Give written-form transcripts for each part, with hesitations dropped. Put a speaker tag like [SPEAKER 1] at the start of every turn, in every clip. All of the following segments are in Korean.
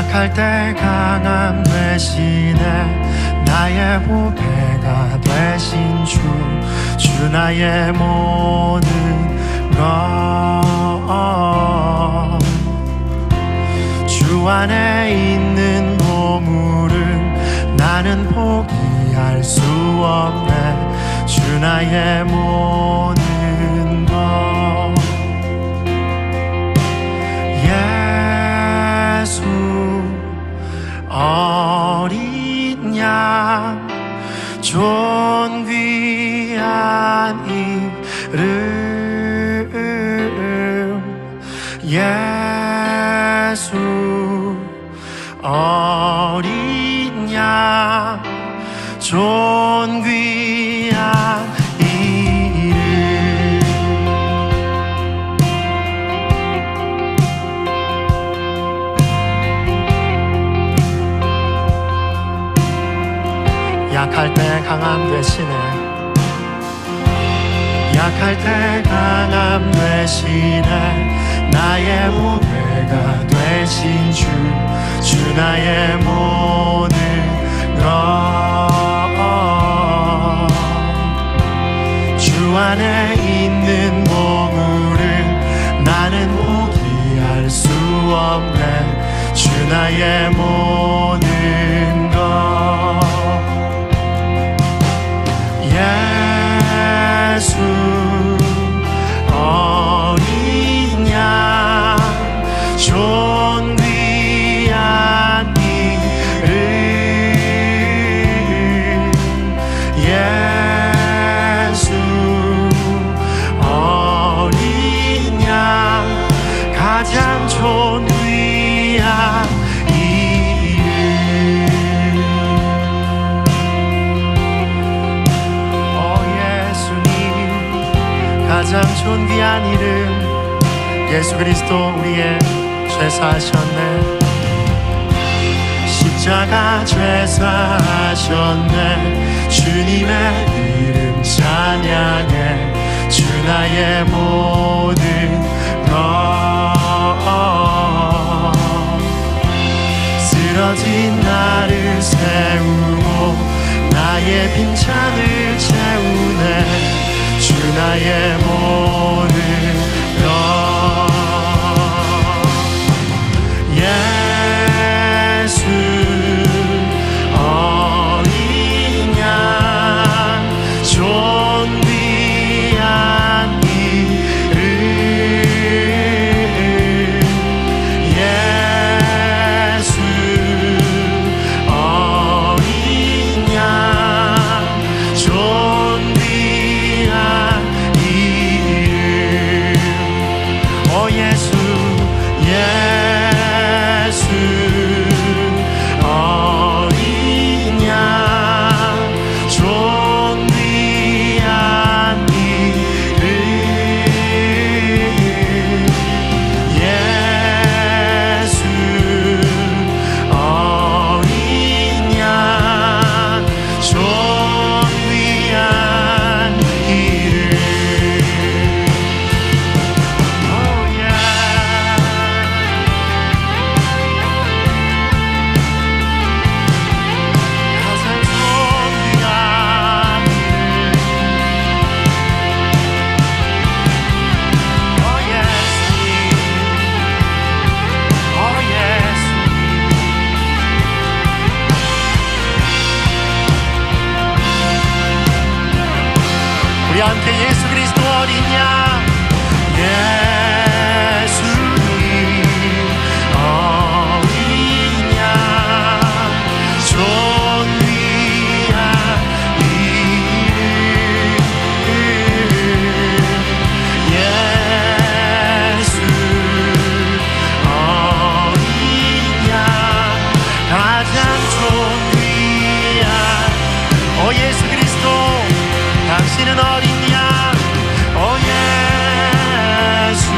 [SPEAKER 1] 약할 때 강함 되시네. 나의 보배가 되신 주 나의 모든 것. 주 안에 있는 보물을 나는 포기할 수 없네. 주 나의 모든 것. 예수 어린 양 존귀한 이름. 예수 어린 양 존귀한 이름. 약할 때 강함 되시네. 약할 때 강함 되시네. 나의 보배가 되신 주 나의 모든 것. 주 안에 있는 보물을 나는 포기할 수 없네. 주 나의 모든 것. 예수 어린 양 존귀한 이름. 예수 어린 양 가장 존귀한 가장 존귀한 이름. 예수 그리스도 우리의 죄 사하셨네. 십자가 죄 사하셨네. 주님의 이름 찬양해. 주 나의 모든 것. 쓰러진 나를 세우고 나의 빈잔을 채우네. 주 나의 모든 것. 예수 어린 양 존귀한 이름. 예수 어린 양 존귀한 예수 어린 양 존귀한 이름. 예수 어린 양 존귀한 이름. 우리 함께 예수 그리스도 어린 양. 예수님 어린 양 존귀한 이름. 예수 어린 양 가장 존귀한 예수 그리스도 당신은 어린 양. 예수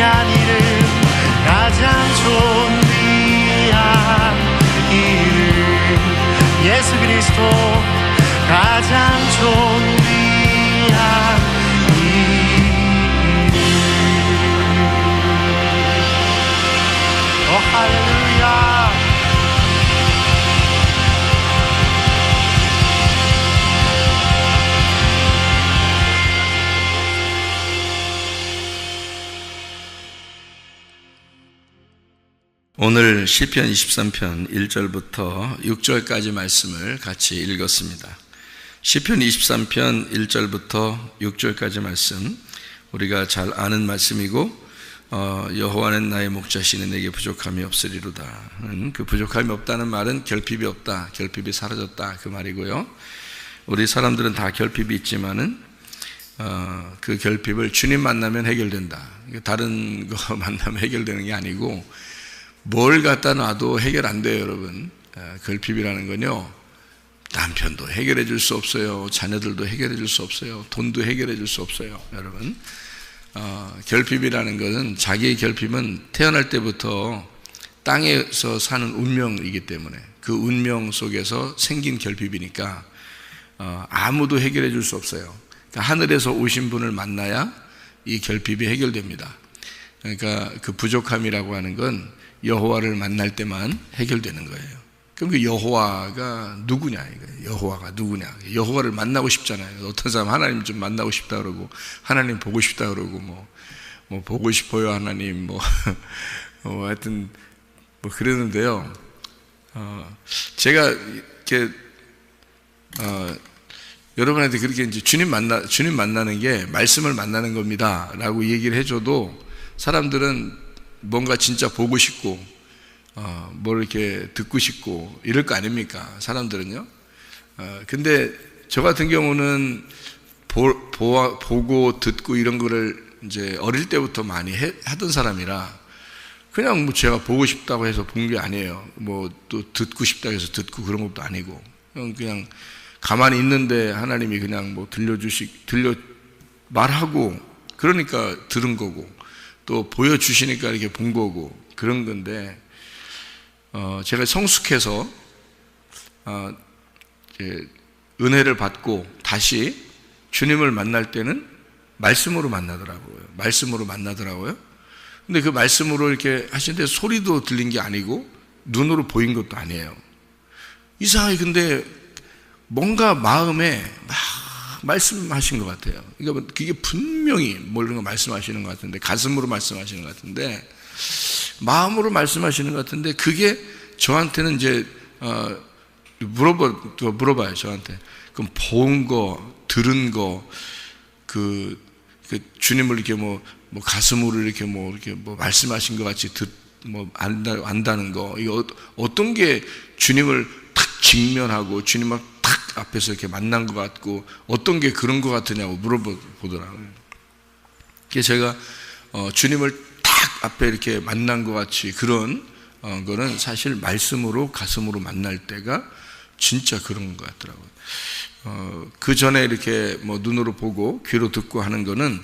[SPEAKER 1] 위대한 이름, 가장 존귀한 이름, 예수 그리스도 가장 존귀한 이름. 할렐루야.
[SPEAKER 2] 오늘 시편 23편 1절부터 6절까지 말씀을 같이 읽었습니다. 시편 23편 1절부터 6절까지 말씀, 우리가 잘 아는 말씀이고, 여호와는 나의 목자시니 내게 부족함이 없으리로다. 그 부족함이 없다는 말은 결핍이 없다, 결핍이 사라졌다, 그 말이고요. 우리 사람들은 다 결핍이 있지만은 그 결핍을 주님 만나면 해결된다. 다른 거 만나면 해결되는 게 아니고, 뭘 갖다 놔도 해결 안 돼요, 여러분. 결핍이라는 건요, 남편도 해결해 줄 수 없어요. 자녀들도 해결해 줄 수 없어요. 돈도 해결해 줄 수 없어요, 여러분. 결핍이라는 것은, 자기의 결핍은 태어날 때부터 땅에서 사는 운명이기 때문에, 그 운명 속에서 생긴 결핍이니까 아무도 해결해 줄 수 없어요. 그러니까 하늘에서 오신 분을 만나야 이 결핍이 해결됩니다. 그러니까 그 부족함이라고 하는 건 여호와를 만날 때만 해결되는 거예요. 그럼 그 여호와가 누구냐 이거예요. 여호와가 누구냐. 여호와를 만나고 싶잖아요. 어떤 사람 하나님 좀 만나고 싶다 그러고, 하나님 보고 싶다 그러고, 뭐 보고 싶어요 하나님, 하여튼 그러는데요. 제가 이렇게 여러분한테 그렇게 이제 주님 만나는 게 말씀을 만나는 겁니다라고 얘기를 해줘도 사람들은 뭔가 진짜 보고 싶고, 뭘 이렇게 듣고 싶고 이럴 거 아닙니까? 사람들은요. 근데 저 같은 경우는 보고 듣고 이런 거를 이제 어릴 때부터 많이 하던 사람이라, 그냥 제가 보고 싶다고 해서 본 게 아니에요. 또 듣고 싶다고 해서 듣고 그런 것도 아니고, 그냥 가만히 있는데 하나님이 그냥 말하고, 그러니까 들은 거고, 또 보여주시니까 이렇게 본 거고, 그런 건데, 제가 성숙해서 은혜를 받고 다시 주님을 만날 때는 말씀으로 만나더라고요. 근데 그 말씀으로 이렇게 하시는데 소리도 들린 게 아니고 눈으로 보인 것도 아니에요. 이상하게 근데 뭔가 마음에 막 말씀하신 것 같아요. 그러니까 그게 분명히 이런 거 말씀하시는 것 같은데, 가슴으로 말씀하시는 것 같은데, 마음으로 말씀하시는 것 같은데, 그게 저한테는 이제 물어봐요, 저한테. 그럼 본 거, 들은 거, 그 주님을 이렇게 가슴으로 이렇게 말씀하신 것 같이 안다는 거, 이거 어떤 게 주님을 탁 직면하고 주님을 탁 앞에서 이렇게 만난 것 같고, 어떤 게 그런 것 같으냐고 물어보더라고요. 그래서 제가 주님을 탁 앞에 이렇게 만난 것 같이 그런 거는 사실 말씀으로 가슴으로 만날 때가 진짜 그런 것 같더라고요. 그 전에 이렇게 눈으로 보고 귀로 듣고 하는 거는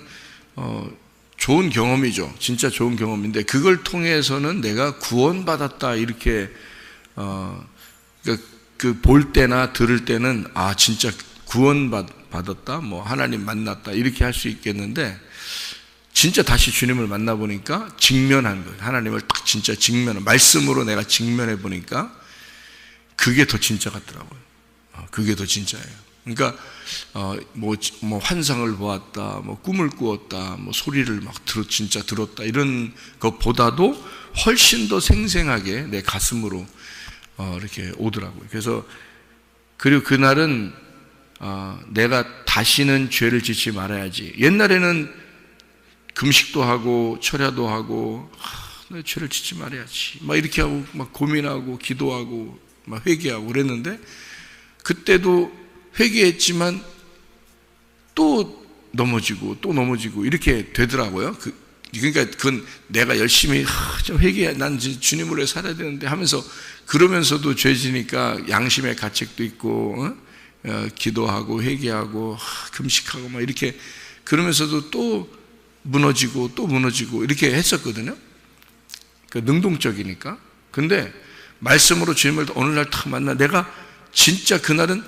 [SPEAKER 2] 좋은 경험이죠. 진짜 좋은 경험인데, 그걸 통해서는 내가 구원받았다 이렇게 그 볼 때나 들을 때는 진짜 구원받았다, 하나님 만났다 이렇게 할 수 있겠는데, 진짜 다시 주님을 만나보니까 직면한 거예요. 하나님을 딱 진짜 말씀으로 내가 직면해 보니까 그게 더 진짜 같더라고요. 그게 더 진짜예요. 그러니까 환상을 보았다, 꿈을 꾸었다, 소리를 진짜 들었다, 이런 것보다도 훨씬 더 생생하게 내 가슴으로 이렇게 오더라고요. 그리고 그날은 내가 다시는 죄를 짓지 말아야지. 옛날에는 금식도 하고 철야도 하고, 내 죄를 짓지 말아야지 이렇게 하고 고민하고 기도하고 회개하고 그랬는데, 그때도 회개했지만 또 넘어지고 이렇게 되더라고요. 그러니까 그건 내가 열심히 좀 회개, 난 주님으로 위해 살아야 되는데 하면서, 그러면서도 죄지니까 양심의 가책도 있고, 기도하고 회개하고 금식하고 이렇게 그러면서도 또 무너지고 또 무너지고 이렇게 했었거든요. 능동적이니까. 근데 말씀으로 주님을 어느 날 딱 만나 내가 진짜 그날은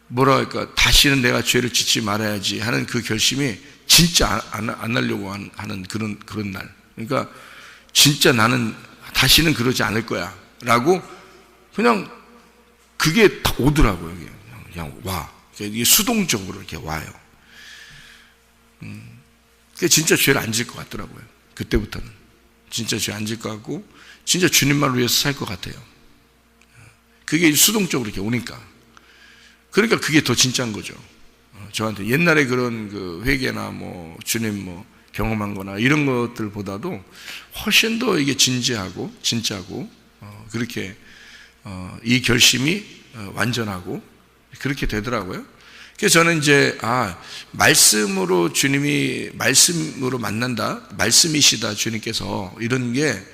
[SPEAKER 2] 뭐라 할까, 다시는 내가 죄를 짓지 말아야지 하는 그 결심이 진짜 안 하려고 하는 그런 날. 그러니까 진짜 나는 다시는 그러지 않을 거야 라고 그냥 그게 딱 오더라고요. 그냥 와. 이게 수동적으로 이렇게 와요. 그게 진짜 죄를 안 질 것 같더라고요. 그때부터는 진짜 죄 안 질 것 같고 진짜 주님만을 위해서 살 것 같아요. 그게 수동적으로 이렇게 오니까. 그러니까 그게 더 진짜인 거죠. 저한테 옛날에 그런 그 회개나 뭐 주님 뭐 경험한 거나 이런 것들보다도 훨씬 더 이게 진지하고 진짜고 그렇게 이 결심이 완전하고 그렇게 되더라고요. 그래서 저는 이제 말씀으로 주님이 말씀으로 만난다, 말씀이시다 주님께서 이런 게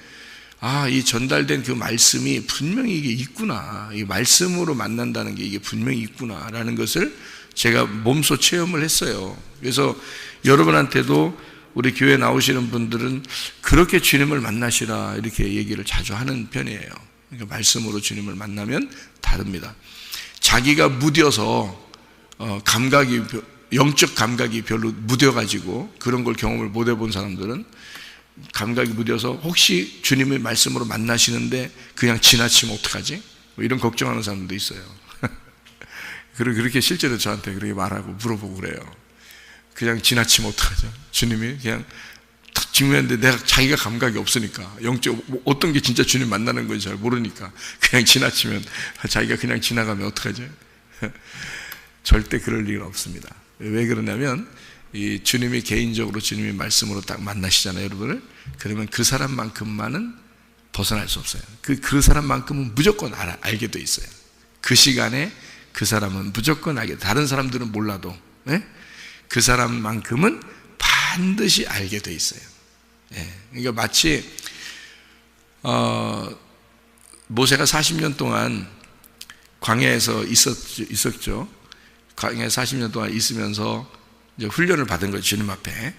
[SPEAKER 2] 이 전달된 그 말씀이 분명히 이게 있구나, 이 말씀으로 만난다는 게 이게 분명히 있구나라는 것을 제가 몸소 체험을 했어요. 그래서 여러분한테도 우리 교회 나오시는 분들은 그렇게 주님을 만나시라 이렇게 얘기를 자주 하는 편이에요. 그러니까 말씀으로 주님을 만나면 다릅니다. 자기가 무뎌서 영적 감각이 별로 무뎌가지고 그런 걸 경험을 못 해본 사람들은 감각이 무뎌서 혹시 주님의 말씀으로 만나시는데 그냥 지나치면 어떡하지? 뭐 이런 걱정하는 사람도 있어요. 그렇게 실제로 저한테 그렇게 말하고 물어보고 그래요. 그냥 지나치면 어떡하죠? 주님이 그냥 탁 직면했는데 자기가 감각이 없으니까 영적 어떤 게 진짜 주님 만나는 건지 잘 모르니까 그냥 지나치면 자기가 그냥 지나가면 어떡하죠? 절대 그럴 일은 없습니다. 왜 그러냐면 이 주님이 개인적으로 주님의 말씀으로 딱 만나시잖아요, 여러분을. 그러면 그 사람만큼만은 벗어날 수 없어요. 그 사람만큼은 무조건 알게 돼 있어요. 그 시간에 그 사람은 무조건 알게. 다른 사람들은 몰라도 그 사람만큼은 반드시 알게 돼 있어요. 그러니까 마치 모세가 40년 동안 광야에서 있었죠. 광야에 40년 동안 있으면서 이제 훈련을 받은 거죠, 주님 앞에.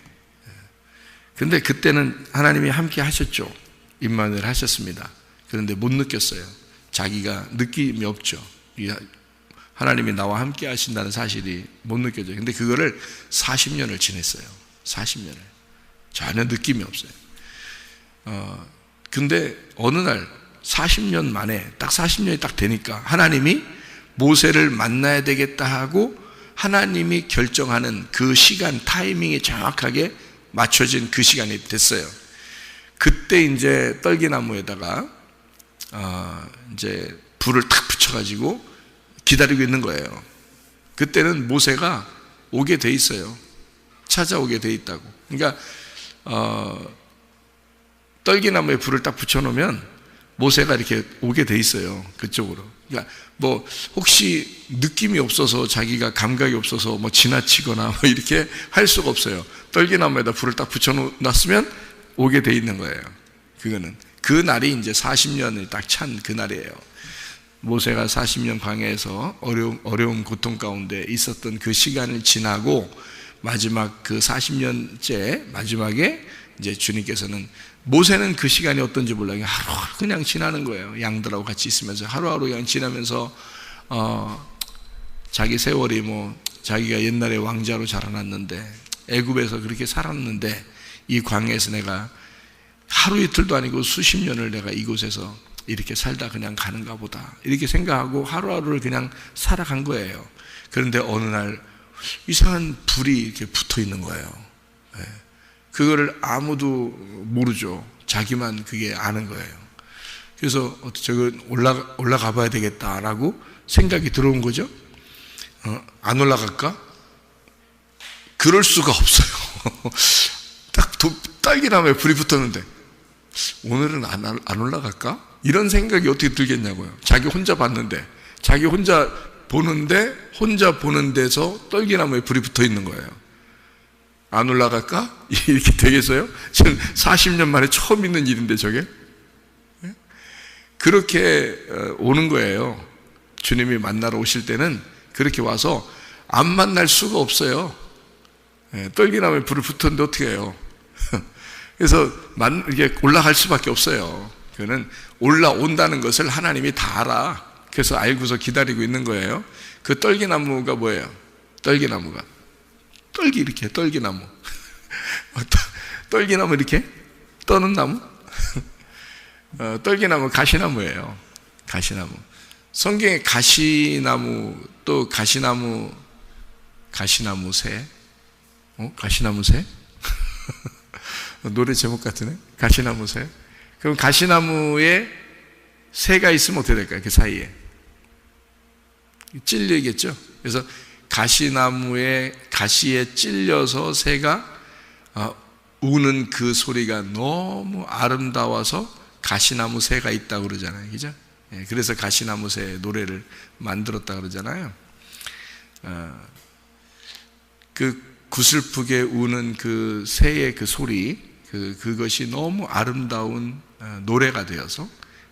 [SPEAKER 2] 근데 그때는 하나님이 함께 하셨죠. 임마누엘 하셨습니다. 그런데 못 느꼈어요. 자기가 느낌이 없죠. 하나님이 나와 함께 하신다는 사실이 못 느껴져요. 근데 그거를 40년을 지냈어요. 40년을. 전혀 느낌이 없어요. 근데 어느 날 40년 만에 딱 40년이 딱 되니까 하나님이 모세를 만나야 되겠다 하고 하나님이 결정하는 그 시간, 타이밍이 정확하게 맞춰진 그 시간이 됐어요. 그때 이제 떨기나무에다가 이제 불을 탁 붙여가지고 기다리고 있는 거예요. 그때는 모세가 오게 돼 있어요. 찾아오게 돼 있다고. 그러니까 떨기나무에 불을 딱 붙여놓으면 모세가 이렇게 오게 돼 있어요. 그쪽으로. 그러니까 뭐 혹시 느낌이 없어서 자기가 감각이 없어서 뭐 지나치거나 뭐 이렇게 할 수가 없어요. 떨기나무에다 불을 딱 붙여놨으면 오게 돼 있는 거예요. 그거는 그 날이 이제 40년을 딱 찬 그 날이에요. 모세가 40년 광야에서 어려운 고통 가운데 있었던 그 시간을 지나고 마지막 그 40년째 마지막에 이제 주님께서는, 모세는 그 시간이 어떤지 몰라요. 하루하루 그냥 지나는 거예요. 양들하고 같이 있으면서 하루하루 그냥 지나면서 자기 세월이 뭐 자기가 옛날에 왕자로 자라났는데 애굽에서 그렇게 살았는데 이 광야에서 내가 하루 이틀도 아니고 수십 년을 내가 이곳에서 이렇게 살다 그냥 가는가 보다 이렇게 생각하고 하루하루를 그냥 살아간 거예요. 그런데 어느 날 이상한 불이 이렇게 붙어 있는 거예요. 그거를 아무도 모르죠. 자기만 그게 아는 거예요. 그래서 저거 올라가 봐야 되겠다라고 생각이 들어온 거죠. 안 올라갈까? 그럴 수가 없어요. 딱 딸기나무에 불이 붙었는데 오늘은 안 올라갈까? 이런 생각이 어떻게 들겠냐고요. 자기 혼자 봤는데, 자기 혼자 보는 데서 떨기나무에 불이 붙어 있는 거예요. 안 올라갈까? 이렇게 되겠어요? 지금 40년 만에 처음 있는 일인데 저게? 그렇게 오는 거예요. 주님이 만나러 오실 때는 그렇게 와서 안 만날 수가 없어요. 떨기나무에 불을 붙었는데 어떻게 해요? 그래서 이게 올라갈 수밖에 없어요. 그거는 올라온다는 것을 하나님이 다 알아. 그래서 알고서 기다리고 있는 거예요. 그 떨기나무가 뭐예요? 떨기나무가 이렇게 떨기나무 떨기나무 이렇게 떠는 나무 떨기나무 가시나무예요. 가시나무. 성경에 가시나무 또 가시나무새 가시나무새 노래 제목 같으네. 가시나무새. 그럼 가시나무에 새가 있으면 어떻게 될까요? 그 사이에 찔리겠죠. 그래서 가시나무에 가시에 찔려서 새가 우는 그 소리가 너무 아름다워서 가시나무 새가 있다고 그러잖아요. 그죠? 그래서 가시나무 새 노래를 만들었다 그러잖아요. 그 구슬프게 우는 그 새의 그 소리, 그것이 너무 아름다운 노래가 되어서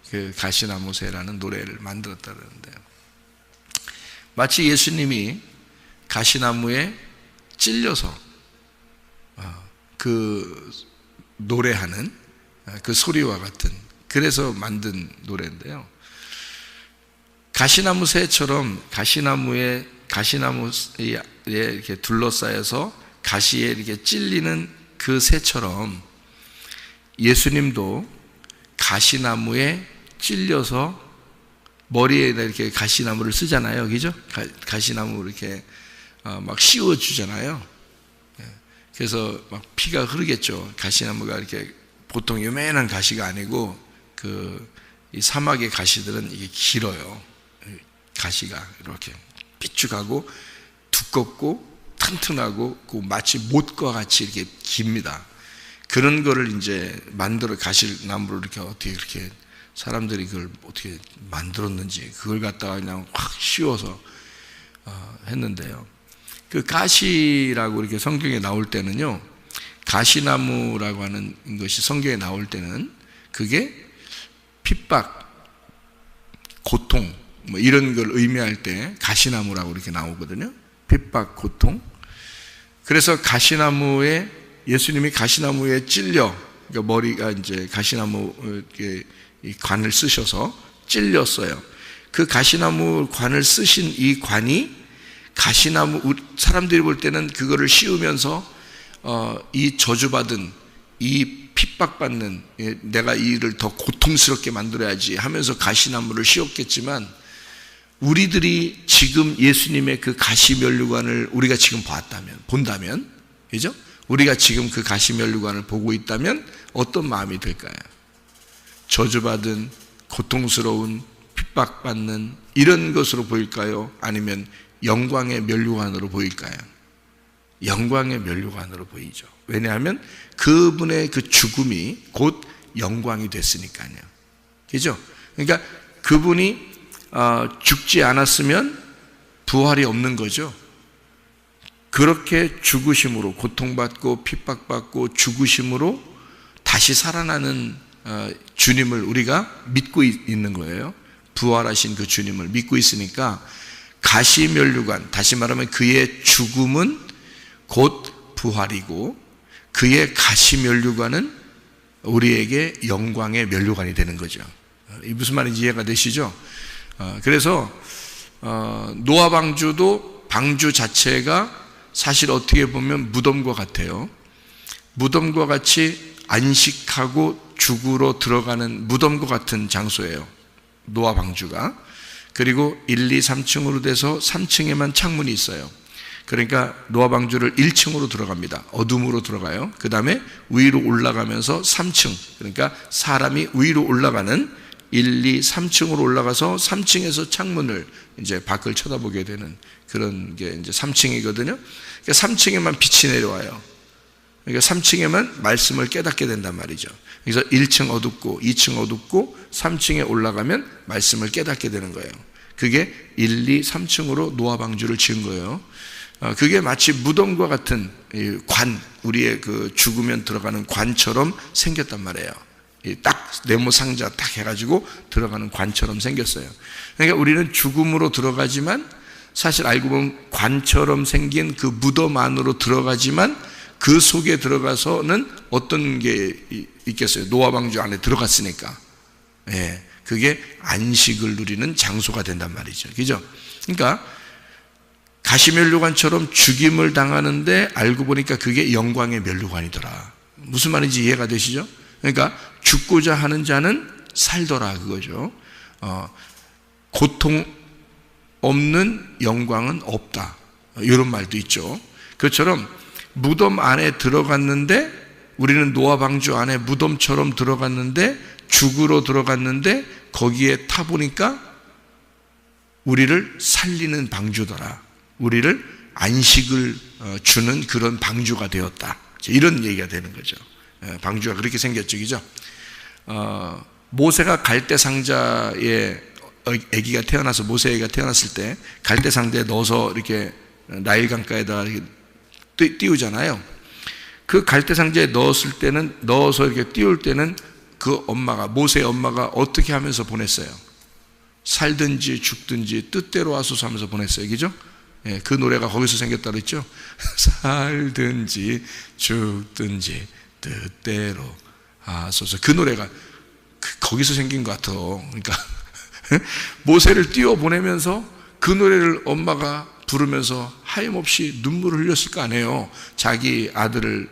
[SPEAKER 2] 그 가시나무 새라는 노래를 만들었다 그러는데요. 마치 예수님이 가시나무에 찔려서 그 노래하는 그 소리와 같은, 그래서 만든 노래인데요. 가시나무 새처럼 가시나무에 이렇게 둘러싸여서 가시에 이렇게 찔리는 그 새처럼 예수님도 가시나무에 찔려서 머리에 이렇게 가시나무를 쓰잖아요. 그죠? 가시나무 이렇게 막 씌워주잖아요. 그래서 막 피가 흐르겠죠. 가시나무가 이렇게 보통 요만한 가시가 아니고 이 사막의 가시들은 이게 길어요. 가시가 이렇게 삐죽하고 두껍고 튼튼하고 마치 못과 같이 이렇게 깁니다. 그런 거를 이제 만들어 가시나무를 이렇게 사람들이 그걸 어떻게 만들었는지 그걸 갖다가 그냥 확 씌워서 했는데요. 그 가시라고 이렇게 성경에 나올 때는요, 가시나무라고 하는 것이 성경에 나올 때는 그게 핍박, 고통 뭐 이런 걸 의미할 때 가시나무라고 이렇게 나오거든요. 핍박, 고통. 그래서 가시나무에 예수님이 가시나무에 찔려, 그러니까 머리가 이제 가시나무 이 관을 쓰셔서 찔렸어요. 그 가시나무 관을 쓰신 이 관이 가시나무, 사람들이 볼 때는 그거를 씌우면서 이 저주받은, 이 핍박받는, 내가 이 일을 더 고통스럽게 만들어야지 하면서 가시나무를 씌웠겠지만, 우리들이 지금 예수님의 그 가시면류관을 우리가 지금 본다면, 그죠? 우리가 지금 그 가시면류관을 보고 있다면 어떤 마음이 들까요? 저주받은, 고통스러운, 핍박받는 이런 것으로 보일까요? 아니면 영광의 면류관으로 보일까요? 영광의 면류관으로 보이죠. 왜냐하면 그분의 그 죽음이 곧 영광이 됐으니까요. 그죠? 그러니까 그분이 죽지 않았으면 부활이 없는 거죠. 그렇게 죽으심으로, 고통받고 핍박받고 죽으심으로 다시 살아나는 주님을 우리가 믿고 있는 거예요. 부활하신 그 주님을 믿고 있으니까 가시면류관, 다시 말하면 그의 죽음은 곧 부활이고 그의 가시면류관은 우리에게 영광의 면류관이 되는 거죠. 이 무슨 말인지 이해가 되시죠? 그래서 노아 방주도 방주 자체가 사실 어떻게 보면 무덤과 같아요. 무덤과 같이 안식하고 죽으러 들어가는 무덤과 같은 장소예요. 노아 방주가. 그리고 1, 2, 3층으로 돼서 3층에만 창문이 있어요. 그러니까 노아 방주를 1층으로 들어갑니다. 어둠으로 들어가요. 그 다음에 위로 올라가면서 3층, 그러니까 사람이 위로 올라가는 1, 2, 3층으로 올라가서 3층에서 창문을 이제 밖을 쳐다보게 되는 그런 게 이제 3층이거든요. 그러니까 3층에만 빛이 내려와요. 그러니까 3층에만 말씀을 깨닫게 된단 말이죠. 그래서 1층 어둡고 2층 어둡고 3층에 올라가면 말씀을 깨닫게 되는 거예요. 그게 1, 2, 3층으로 노아 방주를 지은 거예요. 그게 마치 무덤과 같은 관, 우리의 그 죽으면 들어가는 관처럼 생겼단 말이에요. 딱 네모 상자 딱 해가지고 들어가는 관처럼 생겼어요. 그러니까 우리는 죽음으로 들어가지만 사실 알고 보면 관처럼 생긴 그 무덤 안으로 들어가지만 그 속에 들어가서는 어떤 게 있겠어요? 노아 방주 안에 들어갔으니까. 예, 그게 안식을 누리는 장소가 된단 말이죠. 그죠? 그러니까 가시면류관처럼 죽임을 당하는데 알고 보니까 그게 영광의 면류관이더라. 무슨 말인지 이해가 되시죠? 그러니까 죽고자 하는 자는 살더라 그거죠. 고통 없는 영광은 없다, 이런 말도 있죠. 그것처럼 무덤 안에 들어갔는데, 우리는 노아 방주 안에 무덤처럼 들어갔는데, 죽으러 들어갔는데 거기에 타보니까 우리를 살리는 방주더라, 우리를 안식을 주는 그런 방주가 되었다, 이런 얘기가 되는 거죠. 방주가 그렇게 생겼죠. 그죠? 모세가 갈대상자에 아기가 태어나서, 모세가 태어났을 때 갈대상자에 넣어서 이렇게 나일강가에다 이렇게 띄우잖아요. 그 갈대상자에 넣었을 때는, 넣어서 이렇게 띄울 때는 그 엄마가, 모세의 엄마가 어떻게 하면서 보냈어요? 살든지 죽든지 뜻대로 하소서 하면서 보냈어요. 그죠? 예, 그 노래가 거기서 생겼다 그랬죠? 살든지 죽든지 뜻대로 하소서. 그 노래가 거기서 생긴 것 같아. 그러니까 모세를 띄워 보내면서 그 노래를 엄마가 부르면서 하염없이 눈물을 흘렸을 거 아니에요. 자기 아들을,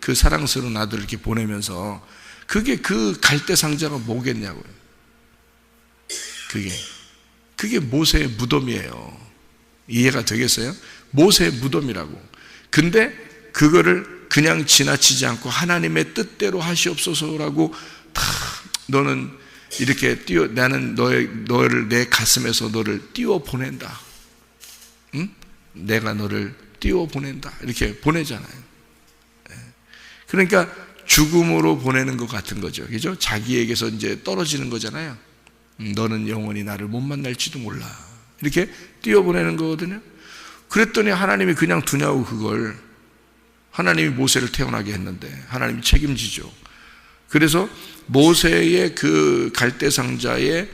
[SPEAKER 2] 그 사랑스러운 아들을 이렇게 보내면서. 그게 그 갈대상자가 뭐겠냐고요. 그게 모세의 무덤이에요. 이해가 되겠어요? 모세의 무덤이라고. 근데 그거를 그냥 지나치지 않고 하나님의 뜻대로 하시옵소서라고, 다 너는 이렇게 나는 너를 내 가슴에서 너를 띄워 보낸다. 응? 내가 너를 띄워 보낸다. 이렇게 보내잖아요. 그러니까 죽음으로 보내는 것 같은 거죠. 그죠? 자기에게서 이제 떨어지는 거잖아요. 너는 영원히 나를 못 만날지도 몰라. 이렇게 띄워 보내는 거거든요. 그랬더니 하나님이 그냥 두냐고, 그걸. 하나님이 모세를 태어나게 했는데 하나님이 책임지죠. 그래서 모세의 그 갈대상자의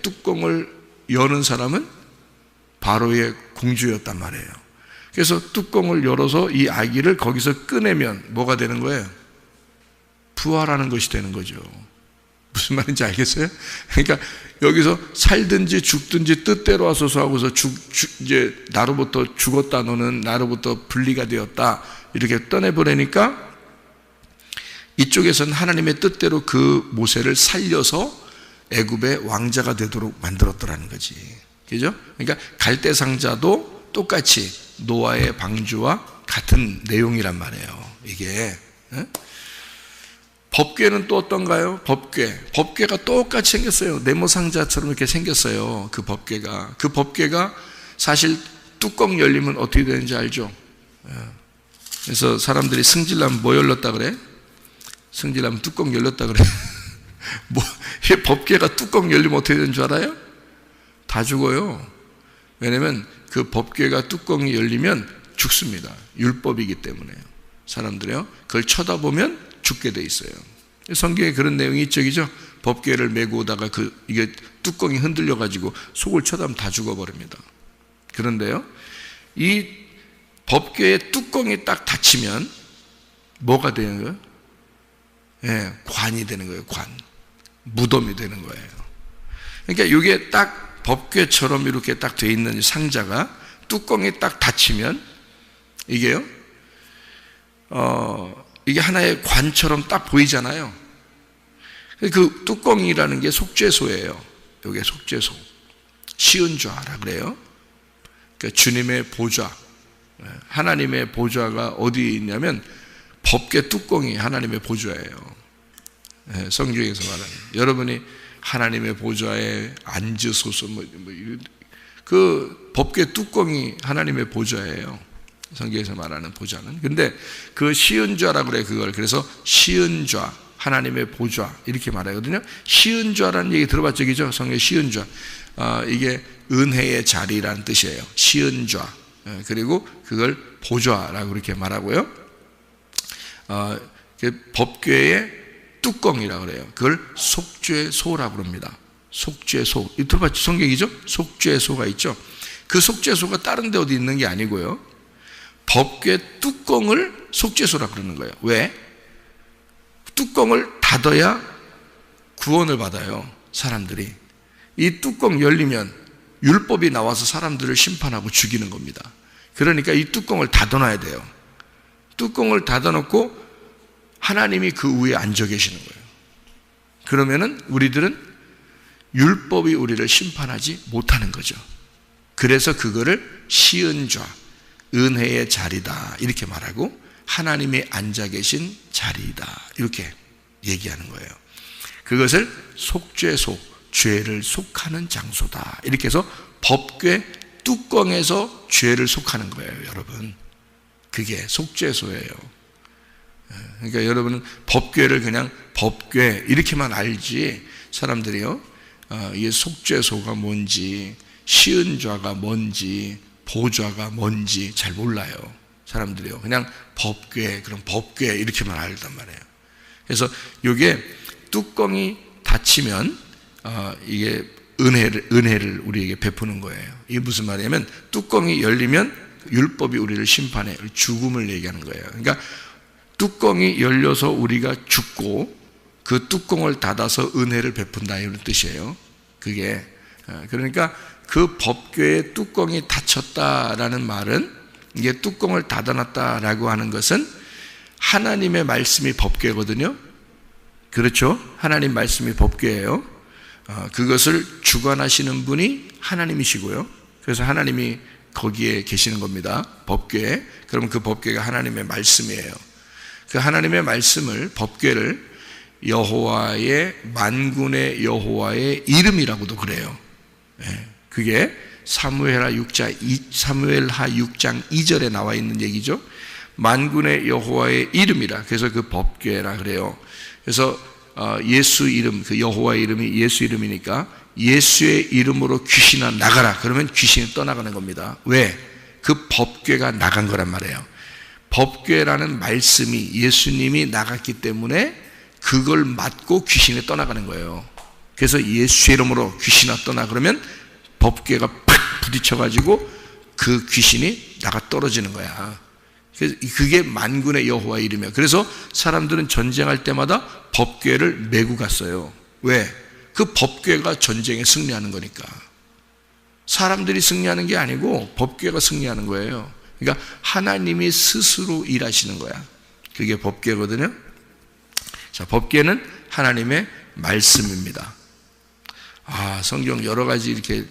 [SPEAKER 2] 뚜껑을 여는 사람은 바로의 공주였단 말이에요. 그래서 뚜껑을 열어서 이 아기를 거기서 꺼내면 뭐가 되는 거예요? 부활하는 것이 되는 거죠. 무슨 말인지 알겠어요? 그러니까 여기서 살든지 죽든지 뜻대로 하소서 하고서 이제 나로부터 죽었다, 너는 나로부터 분리가 되었다, 이렇게 떠내보내니까 이쪽에서는 하나님의 뜻대로 그 모세를 살려서 애굽의 왕자가 되도록 만들었더라는 거지. 그죠? 그러니까 갈대상자도 똑같이 노아의 방주와 같은 내용이란 말이에요. 이게. 법궤는 또 어떤가요? 법궤가 똑같이 생겼어요. 네모상자처럼 이렇게 생겼어요. 그 법궤가 사실 뚜껑 열리면 어떻게 되는지 알죠? 그래서 사람들이 승질나면 뭐 열렸다 그래? 승질나면 뚜껑 열렸다 그래. 이 법궤가 뚜껑 열리면 어떻게 되는 줄 알아요? 다 죽어요. 왜냐면 그 법궤가 뚜껑이 열리면 죽습니다. 율법이기 때문에. 사람들이요, 그걸 쳐다보면 죽게 돼 있어요. 성경에 그런 내용이 있죠. 그죠? 법궤를 메고 오다가 이게 뚜껑이 흔들려 가지고 속을 쳐다보면 다 죽어버립니다. 그런데요, 이 법궤의 뚜껑이 딱 닫히면 뭐가 되는 거예요? 예, 관이 되는 거예요. 관. 무덤이 되는 거예요. 그러니까 이게 딱 법궤처럼 이렇게 딱 돼 있는 상자가 뚜껑이 딱 닫히면 이게요, 이게 하나의 관처럼 딱 보이잖아요. 그 뚜껑이라는 게 속죄소예요. 이게 속죄소. 시은좌라 그래요. 그러니까 주님의 보좌, 하나님의 보좌가 어디 있냐면 법궤 뚜껑이 하나님의 보좌예요. 성경에서 말하는, 여러분이 하나님의 보좌에 앉으소서, 그 법궤 뚜껑이 하나님의 보좌예요. 성경에서 말하는 보좌는. 근데 그 시은좌라고 그래, 그걸. 그래서 시은좌, 하나님의 보좌, 이렇게 말하거든요. 시은좌라는 얘기 들어봤죠? 그죠? 성경의 시은좌. 이게 은혜의 자리라는 뜻이에요. 시은좌. 그리고 그걸 보좌라고 그렇게 말하고요. 법궤의 뚜껑이라고 그래요. 그걸 속죄소라고 그럽니다. 속죄소. 이 들어봤죠? 성경이죠? 속죄소가 있죠? 그 속죄소가 다른 데 어디 있는 게 아니고요, 법궤 뚜껑을 속죄소라 그러는 거예요. 왜? 뚜껑을 닫아야 구원을 받아요, 사람들이. 이 뚜껑 열리면 율법이 나와서 사람들을 심판하고 죽이는 겁니다. 그러니까 이 뚜껑을 닫아놔야 돼요. 뚜껑을 닫아놓고 하나님이 그 위에 앉아 계시는 거예요. 그러면은 우리들은 율법이 우리를 심판하지 못하는 거죠. 그래서 그거를 시은좌, 은혜의 자리다 이렇게 말하고, 하나님이 앉아 계신 자리이다 이렇게 얘기하는 거예요. 그것을 속죄소, 죄를 속하는 장소다 이렇게 해서 법궤 뚜껑에서 죄를 속하는 거예요, 여러분. 그게 속죄소예요. 그러니까 여러분은 법궤를 그냥 법궤 이렇게만 알지, 사람들이요, 이게 속죄소가 뭔지, 시은좌가 뭔지, 보좌가 뭔지 잘 몰라요, 사람들이요. 그냥 법궤, 그럼 법궤 이렇게만 알단 말이에요. 그래서 이게 뚜껑이 닫히면 이게 은혜를 우리에게 베푸는 거예요. 이게 무슨 말이냐면, 뚜껑이 열리면 율법이 우리를 심판해, 죽음을 얘기하는 거예요. 그러니까 뚜껑이 열려서 우리가 죽고 그 뚜껑을 닫아서 은혜를 베푼다 이런 뜻이에요. 그게 그러니까 그 법궤의 뚜껑이 닫혔다라는 말은, 이게 뚜껑을 닫아놨다라고 하는 것은 하나님의 말씀이 법궤거든요. 그렇죠? 하나님 말씀이 법궤예요. 그것을 주관하시는 분이 하나님이시고요. 그래서 하나님이 거기에 계시는 겁니다, 법궤에. 그러면 그 법궤가 하나님의 말씀이에요. 그 하나님의 말씀을, 법궤를 여호와의, 만군의 여호와의 이름이라고도 그래요. 그게 사무엘하 6장 2절에 나와 있는 얘기죠. 만군의 여호와의 이름이라. 그래서 그 법궤라 그래요. 그래서 예수 이름, 그 여호와의 이름이 예수 이름이니까 예수의 이름으로 귀신아 나가라 그러면 귀신이 떠나가는 겁니다. 왜? 그 법궤가 나간 거란 말이에요. 법궤라는 말씀이, 예수님이 나갔기 때문에 그걸 맞고 귀신이 떠나가는 거예요. 그래서 예수의 이름으로 귀신아 떠나 그러면 법궤가 팍 부딪혀가지고 그 귀신이 나가 떨어지는 거야. 그게 만군의 여호와의 이름이에요. 그래서 사람들은 전쟁할 때마다 법궤를 메고 갔어요. 왜? 그 법궤가 전쟁에 승리하는 거니까. 사람들이 승리하는 게 아니고 법궤가 승리하는 거예요. 그러니까 하나님이 스스로 일하시는 거야. 그게 법궤거든요. 자, 법궤는 하나님의 말씀입니다. 성경 여러 가지 이렇게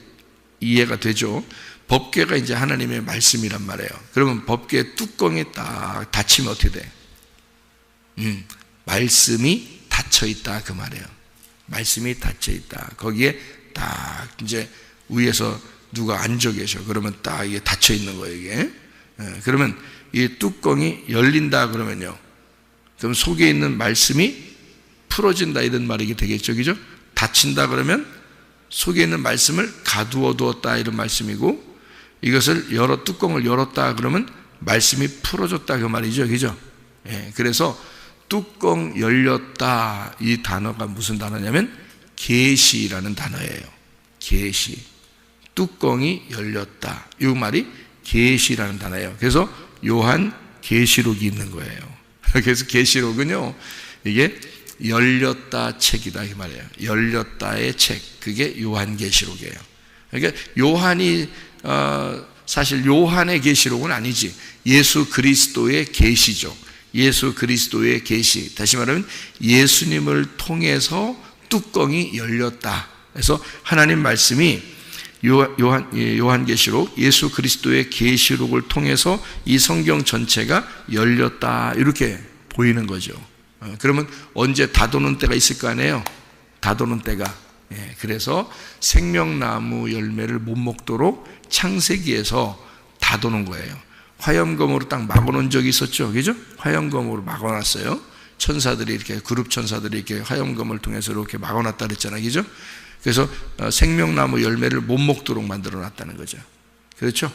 [SPEAKER 2] 이해가 되죠. 법궤가 이제 하나님의 말씀이란 말이에요. 그러면 법궤 뚜껑이 딱 닫히면 어떻게 돼? 말씀이 닫혀 있다 그 말이에요. 말씀이 닫혀 있다. 거기에 딱 이제 위에서 누가 앉아 계셔. 그러면 딱 이게 닫혀 있는 거예요, 이게. 그러면 이 뚜껑이 열린다 그러면요, 그럼 속에 있는 말씀이 풀어진다 이런 말이 되겠죠, 그죠? 닫힌다 그러면 속에 있는 말씀을 가두어 두었다 이런 말씀이고, 이것을 뚜껑을 열었다 그러면 말씀이 풀어졌다 그 말이죠, 그죠? 그래서 뚜껑 열렸다 이 단어가 무슨 단어냐면 계시라는 단어예요. 계시. 뚜껑이 열렸다 이 말이 계시라는 단어예요. 그래서 요한 계시록이 있는 거예요. 그래서 계시록은요, 이게 열렸다 책이다 이 말이에요. 열렸다의 책, 그게 요한 계시록이에요. 그러니까 요한이 사실 요한의 계시록은 아니지, 예수 그리스도의 계시죠. 예수 그리스도의 계시. 다시 말하면 예수님을 통해서 뚜껑이 열렸다. 그래서 하나님 말씀이 요한계시록, 예수 그리스도의 계시록을 통해서 이 성경 전체가 열렸다 이렇게 보이는 거죠. 그러면 언제 닫아놓은 때가 있을 거 아니에요? 닫아놓은 때가. 그래서 생명나무 열매를 못 먹도록 창세기에서 닫아놓은 거예요. 화염검으로 딱 막아놓은 적이 있었죠, 그죠? 화염검으로 막아놨어요. 천사들이 이렇게, 그룹 천사들이 이렇게 화염검을 통해서 이렇게 막아놨다 그랬잖아요, 그죠? 그래서 생명나무 열매를 못 먹도록 만들어 놨다는 거죠. 그렇죠?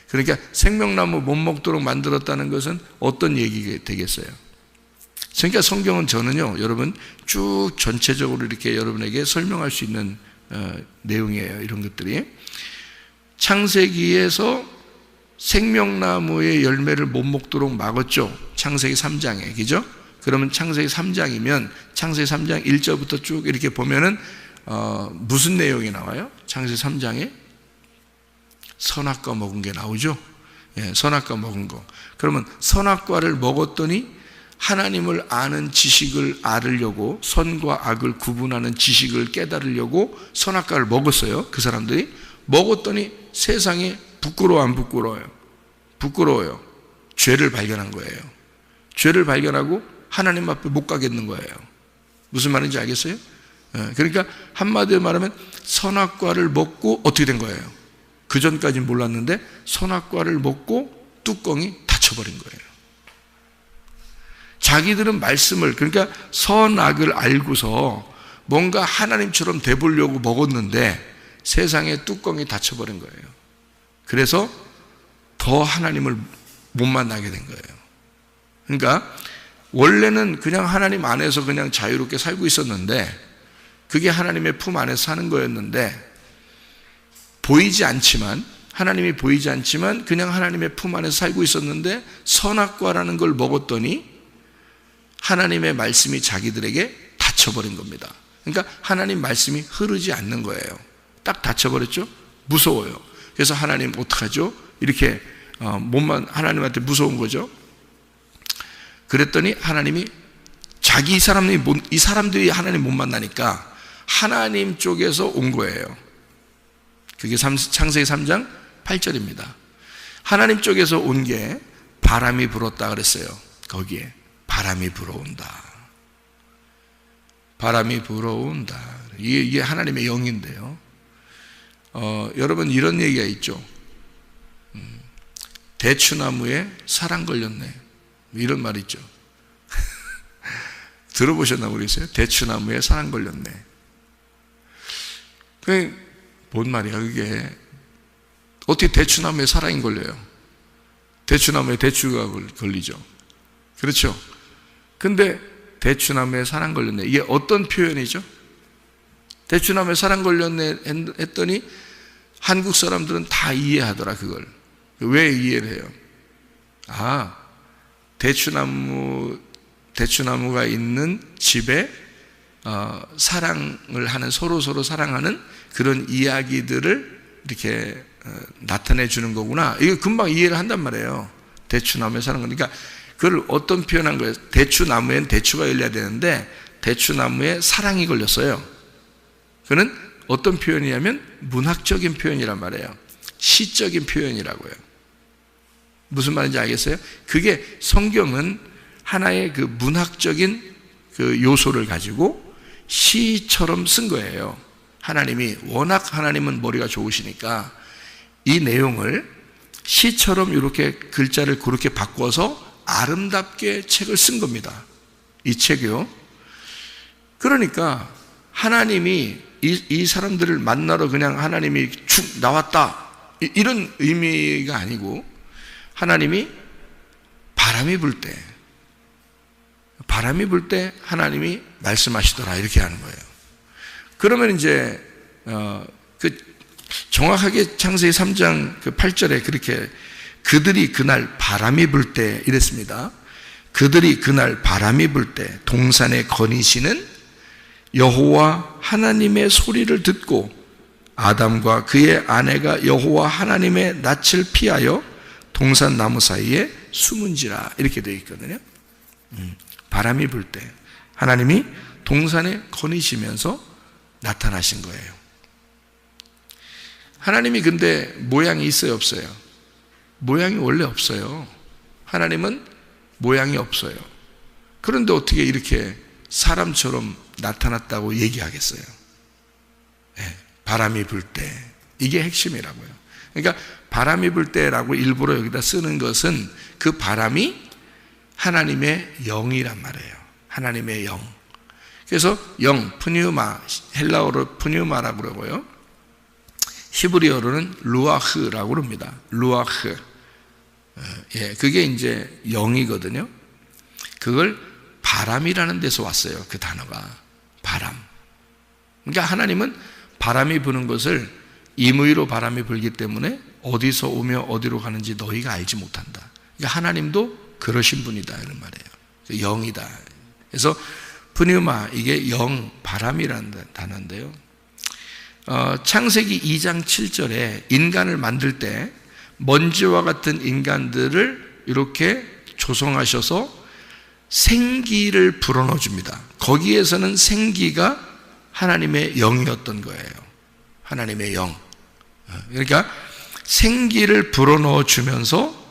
[SPEAKER 2] 그러니까 생명나무 못 먹도록 만들었다는 것은 어떤 얘기가 되겠어요? 그러니까 성경은 저는요, 여러분 쭉 전체적으로 이렇게 여러분에게 설명할 수 있는 내용이에요, 이런 것들이. 창세기에서 생명나무의 열매를 못 먹도록 막았죠. 창세기 3장에, 그죠? 그러면 창세기 3장이면 창세기 3장 1절부터 쭉 이렇게 보면은 무슨 내용이 나와요? 창세기 3장에 선악과 먹은 게 나오죠. 예, 선악과 먹은 거. 그러면 선악과를 먹었더니 하나님을 아는 지식을 알으려고, 선과 악을 구분하는 지식을 깨달으려고 선악과를 먹었어요. 그 사람들이 먹었더니 세상에 부끄러워 안 부끄러워요? 부끄러워요. 죄를 발견한 거예요. 죄를 발견하고 하나님 앞에 못 가겠는 거예요. 무슨 말인지 알겠어요? 그러니까 한마디로 말하면 선악과를 먹고 어떻게 된 거예요? 그 전까지는 몰랐는데 선악과를 먹고 뚜껑이 닫혀버린 거예요. 자기들은 말씀을, 그러니까 선악을 알고서 뭔가 하나님처럼 돼보려고 먹었는데 세상에 뚜껑이 닫혀버린 거예요. 그래서 더 하나님을 못 만나게 된 거예요. 그러니까 원래는 그냥 하나님 안에서 그냥 자유롭게 살고 있었는데, 그게 하나님의 품 안에서 사는 거였는데, 보이지 않지만, 하나님이 보이지 않지만 그냥 하나님의 품 안에서 살고 있었는데 선악과라는 걸 먹었더니 하나님의 말씀이 자기들에게 닫혀버린 겁니다. 그러니까 하나님 말씀이 흐르지 않는 거예요. 딱 닫혀버렸죠. 무서워요. 그래서 하나님 어떡하죠? 이렇게 하나님한테 무서운 거죠. 그랬더니 하나님이 이 사람들이 하나님 못 만나니까 하나님 쪽에서 온 거예요. 그게 창세기 3장 8절입니다. 하나님 쪽에서 온 게 바람이 불었다 그랬어요. 거기에 바람이 불어온다. 바람이 불어온다. 이게 하나님의 영인데요. 여러분 이런 얘기가 있죠. 대추나무에 사랑 걸렸네. 이런 말 있죠. 들어보셨나 모르겠어요. 대추나무에 사랑 걸렸네. 그게 뭔 말이야 그게. 어떻게 대추나무에 사랑이 걸려요? 대추나무에 대추가 걸리죠. 그렇죠? 근데 대추나무에 사랑 걸렸네. 이게 어떤 표현이죠? 대추나무에 사랑 걸렸네 했더니 한국 사람들은 다 이해하더라. 그걸 왜 이해를 해요? 대추나무가 있는 집에 사랑을 하는, 서로 사랑하는 그런 이야기들을 이렇게 나타내 주는 거구나. 이거 금방 이해를 한단 말이에요. 대추나무에 사는 거니까. 그걸 어떤 표현한 거예요? 대추나무엔 대추가 열려야 되는데 대추나무에 사랑이 걸렸어요. 그는 어떤 표현이냐면 문학적인 표현이란 말이에요. 시적인 표현이라고요. 무슨 말인지 알겠어요? 그게 성경은 하나의 그 문학적인 그 요소를 가지고 시처럼 쓴 거예요. 하나님은 머리가 좋으시니까 이 내용을 시처럼 이렇게 글자를 그렇게 바꿔서 아름답게 책을 쓴 겁니다. 이 책이요. 그러니까 하나님이 이 사람들을 만나러 그냥 하나님이 축 나왔다 이런 의미가 아니고, 하나님이 바람이 불 때 하나님이 말씀하시더라 이렇게 하는 거예요. 그러면 이제 정확하게 창세기 3장 8절에 그렇게 그들이 그날 바람이 불 때 이랬습니다. 그들이 그날 바람이 불 때 동산에 거니시는 여호와 하나님의 소리를 듣고 아담과 그의 아내가 여호와 하나님의 낯을 피하여 동산 나무 사이에 숨은지라 이렇게 되어 있거든요. 바람이 불 때 하나님이 동산에 거니시면서 나타나신 거예요. 하나님이 근데 모양이 있어요, 없어요? 모양이 원래 없어요. 하나님은 모양이 없어요. 그런데 어떻게 이렇게 사람처럼 나타났다고 얘기하겠어요? 네, 바람이 불 때, 이게 핵심이라고요. 그러니까 바람이 불 때라고 일부러 여기다 쓰는 것은 그 바람이 하나님의 영이란 말이에요. 하나님의 영. 그래서 영, 푸뉴마, 헬라어로 푸뉴마라고 그러고요. 히브리어로는 루아흐라고 그럽니다. 루아흐. 예, 그게 이제 영이거든요. 그걸 바람이라는 데서 왔어요. 그 단어가 바람. 그러니까 하나님은 바람이 부는 것을 임의로 바람이 불기 때문에 어디서 오며 어디로 가는지 너희가 알지 못한다. 그러니까 하나님도 그러신 분이다 이런 말이에요. 영이다. 그래서 푸뉴마, 이게 영, 바람이라는 단어인데요. 창세기 2장 7절에 인간을 만들 때 먼지와 같은 인간들을 이렇게 조성하셔서 생기를 불어넣어 줍니다. 거기에서는 생기가 하나님의 영이었던 거예요. 하나님의 영. 그러니까 생기를 불어넣어 주면서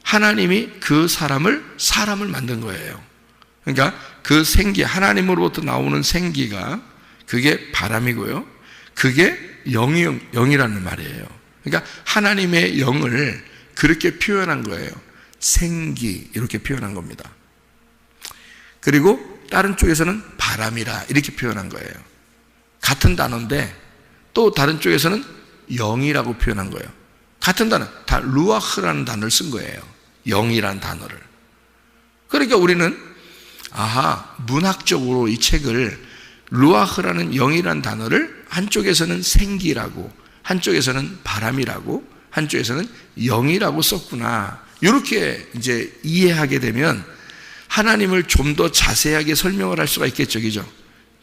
[SPEAKER 2] 하나님이 그 사람을 만든 거예요. 그러니까 그 생기, 하나님으로부터 나오는 생기가 그게 바람이고요. 그게 영이라는 말이에요. 그러니까 하나님의 영을 그렇게 표현한 거예요. 생기, 이렇게 표현한 겁니다. 그리고 다른 쪽에서는 바람이라 이렇게 표현한 거예요. 같은 단어인데 또 다른 쪽에서는 영이라고 표현한 거예요. 같은 단어, 다 루아흐라는 단어를 쓴 거예요. 영이라는 단어를. 그러니까 우리는 문학적으로 이 책을 루아흐라는 영이라는 단어를 한쪽에서는 생기라고, 한쪽에서는 바람이라고, 한쪽에서는 영이라고 썼구나. 이렇게 이제 이해하게 되면 하나님을 좀 더 자세하게 설명을 할 수가 있겠죠, 그죠?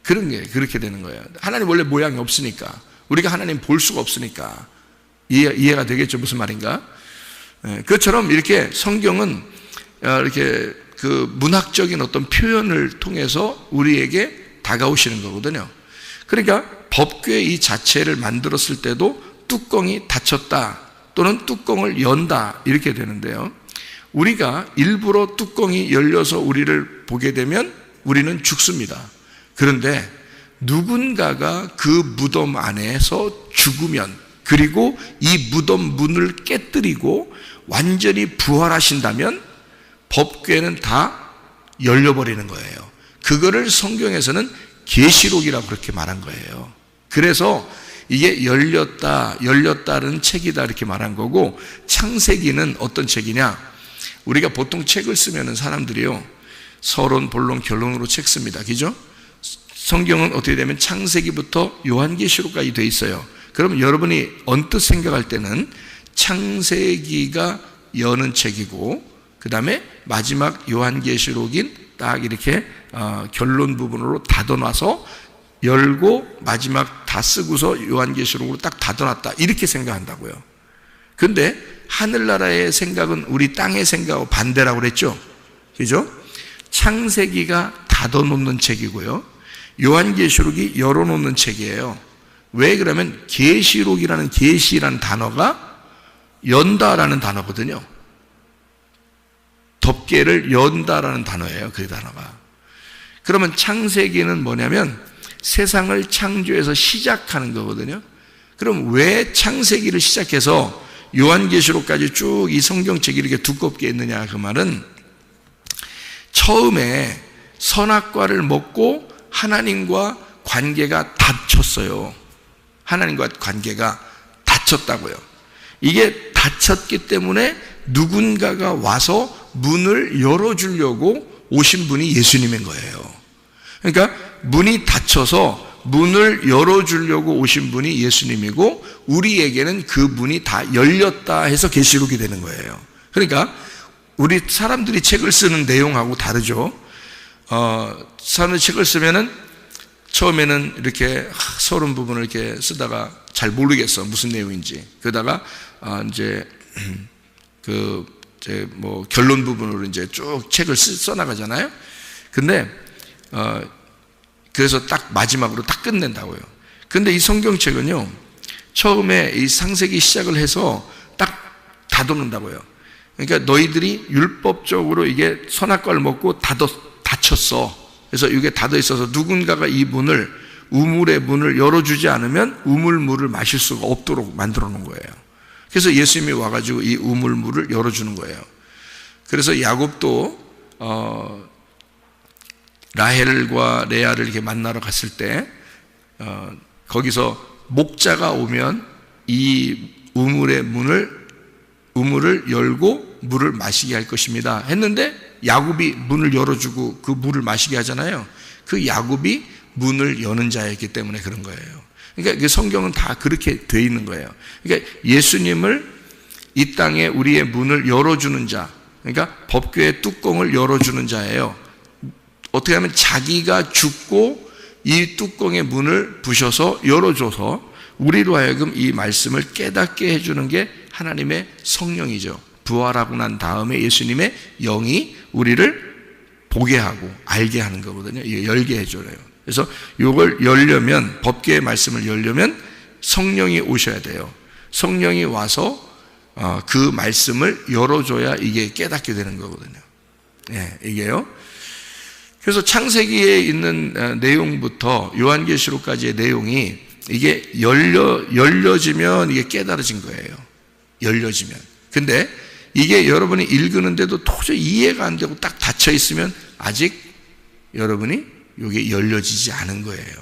[SPEAKER 2] 그런 게 그렇게 되는 거예요. 하나님 원래 모양이 없으니까, 우리가 하나님 볼 수가 없으니까 이해가 되겠죠, 무슨 말인가? 그것처럼 이렇게 성경은 이렇게 그 문학적인 어떤 표현을 통해서 우리에게 다가오시는 거거든요. 그러니까 법궤 이 자체를 만들었을 때도 뚜껑이 닫혔다 또는 뚜껑을 연다 이렇게 되는데요. 우리가 일부러 뚜껑이 열려서 우리를 보게 되면 우리는 죽습니다. 그런데 누군가가 그 무덤 안에서 죽으면, 그리고 이 무덤 문을 깨뜨리고 완전히 부활하신다면 법궤는 다 열려버리는 거예요. 그거를 성경에서는 계시록이라고 그렇게 말한 거예요. 그래서 이게 열렸다는 책이다 이렇게 말한 거고, 창세기는 어떤 책이냐? 우리가 보통 책을 쓰면 사람들이요, 서론, 본론, 결론으로 책 씁니다. 그죠? 성경은 어떻게 되면 창세기부터 요한계시록까지 돼 있어요. 그럼 여러분이 언뜻 생각할 때는 창세기가 여는 책이고, 그 다음에 마지막 요한계시록인 딱 이렇게 결론 부분으로 닫아놔서 열고 마지막 다 쓰고서 요한계시록으로 딱 닫아놨다 이렇게 생각한다고요. 근데 하늘나라의 생각은 우리 땅의 생각하고 반대라고 그랬죠. 그죠? 창세기가 닫아놓는 책이고요, 요한계시록이 열어놓는 책이에요. 왜 그러면 계시록이라는 계시라는 단어가 연다라는 단어거든요. 덮개를 연다라는 단어예요. 그 단어가. 그러면 창세기는 뭐냐면 세상을 창조해서 시작하는 거거든요. 그럼 왜 창세기를 시작해서 요한계시록까지 쭉 이 성경책이 이렇게 두껍게 있느냐? 그 말은 처음에 선악과를 먹고 하나님과 관계가 닫혔어요. 하나님과 관계가 닫혔다고요. 이게 닫혔기 때문에 누군가가 와서 문을 열어주려고 오신 분이 예수님인 거예요. 그러니까 문이 닫혀서 문을 열어주려고 오신 분이 예수님이고, 우리에게는 그 문이 다 열렸다 해서 계시록이 되는 거예요. 그러니까 우리 사람들이 책을 쓰는 내용하고 다르죠. 사람들이 책을 쓰면은 처음에는 이렇게 서론 부분을 이렇게 쓰다가 잘 모르겠어 무슨 내용인지, 그러다가 이제 뭐 결론 부분으로 이제 쭉 책을 써나가잖아요. 근데 그래서 딱 마지막으로 딱 끝낸다고요. 근데 이 성경책은요, 처음에 이 창세기 시작을 해서 딱 닫아놓는다고요. 그러니까 너희들이 율법적으로 이게 선악과를 먹고 닫혔어. 그래서 이게 닫아 있어서 누군가가 이 문을, 우물의 문을 열어주지 않으면 우물물을 마실 수가 없도록 만들어 놓은 거예요. 그래서 예수님이 와가지고 이 우물물을 열어주는 거예요. 그래서 야곱도 라헬과 레아를 이렇게 만나러 갔을 때 거기서 목자가 오면 이 우물을 열고 물을 마시게 할 것입니다 했는데, 야곱이 문을 열어주고 그 물을 마시게 하잖아요. 그 야곱이 문을 여는 자였기 때문에 그런 거예요. 그러니까 그 성경은 다 그렇게 돼 있는 거예요. 그러니까 예수님을 이 땅에 우리의 문을 열어주는 자, 그러니까 법궤의 뚜껑을 열어주는 자예요. 어떻게 하면 자기가 죽고 이 뚜껑의 문을 부셔서 열어줘서 우리로 하여금 이 말씀을 깨닫게 해주는 게 하나님의 성령이죠. 부활하고 난 다음에 예수님의 영이 우리를 보게 하고 알게 하는 거거든요. 열게 해줘요. 그래서 이걸 열려면, 법궤의 말씀을 열려면 성령이 오셔야 돼요. 성령이 와서 그 말씀을 열어줘야 이게 깨닫게 되는 거거든요. 예, 이게요. 그래서 창세기에 있는 내용부터 요한계시록까지의 내용이 이게 열려지면 이게 깨달아진 거예요. 열려지면. 근데 이게 여러분이 읽는데도 도저히 이해가 안 되고 딱 닫혀 있으면 아직 여러분이 이게 열려지지 않은 거예요.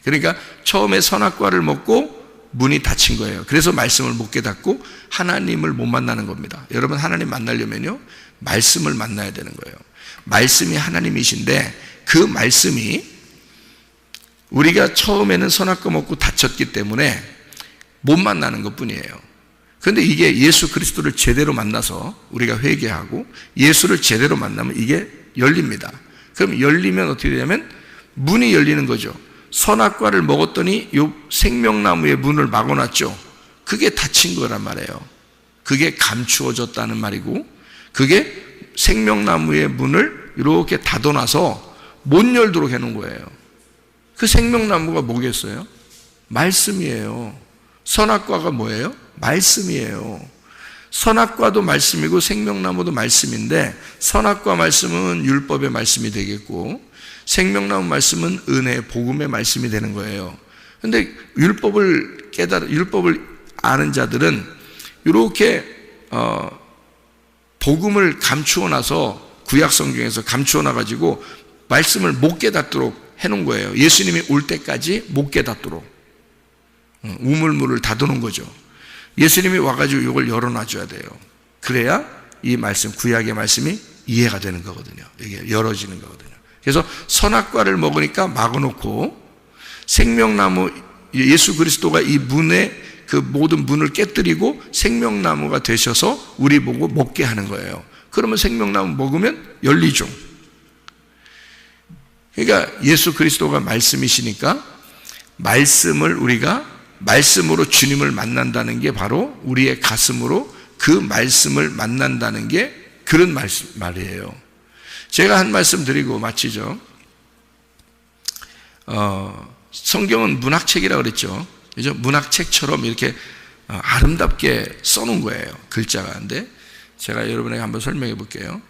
[SPEAKER 2] 그러니까 처음에 선악과를 먹고 문이 닫힌 거예요. 그래서 말씀을 못 깨닫고 하나님을 못 만나는 겁니다. 여러분, 하나님 만나려면요, 말씀을 만나야 되는 거예요. 말씀이 하나님이신데 그 말씀이 우리가 처음에는 선악과 먹고 닫혔기 때문에 못 만나는 것 뿐이에요. 그런데 이게 예수 그리스도를 제대로 만나서 우리가 회개하고 예수를 제대로 만나면 이게 열립니다. 그럼 열리면 어떻게 되냐면 문이 열리는 거죠. 선악과를 먹었더니 요 생명나무의 문을 막아놨죠. 그게 닫힌 거란 말이에요. 그게 감추어졌다는 말이고, 그게 생명나무의 문을 이렇게 닫아놔서 못 열도록 해놓은 거예요. 그 생명나무가 뭐겠어요? 말씀이에요. 선악과가 뭐예요? 말씀이에요. 선악과도 말씀이고 생명나무도 말씀인데, 선악과 말씀은 율법의 말씀이 되겠고 생명나무 말씀은 은혜, 복음의 말씀이 되는 거예요. 그런데 율법을 아는 자들은 이렇게 복음을 감추어 놔서, 구약 성경에서 감추어 놔가지고 말씀을 못 깨닫도록 해놓은 거예요. 예수님이 올 때까지 못 깨닫도록 우물물을 닫아놓은 거죠. 예수님이 와가지고 이걸 열어놔줘야 돼요. 그래야 이 말씀, 구약의 말씀이 이해가 되는 거거든요. 이게 열어지는 거거든요. 그래서 선악과를 먹으니까 막아놓고, 생명나무 예수 그리스도가 이 문에 그 모든 문을 깨뜨리고 생명나무가 되셔서 우리 보고 먹게 하는 거예요. 그러면 생명나무 먹으면 열리죠. 그러니까 예수 그리스도가 말씀이시니까 말씀을 우리가 말씀으로 주님을 만난다는 게 바로 우리의 가슴으로 그 말씀을 만난다는 게 그런 말이에요. 제가 한 말씀 드리고 마치죠. 성경은 문학책이라고 그랬죠. 그죠? 문학책처럼 이렇게 아름답게 써놓은 거예요. 글자가. 근데 제가 여러분에게 한번 설명해 볼게요.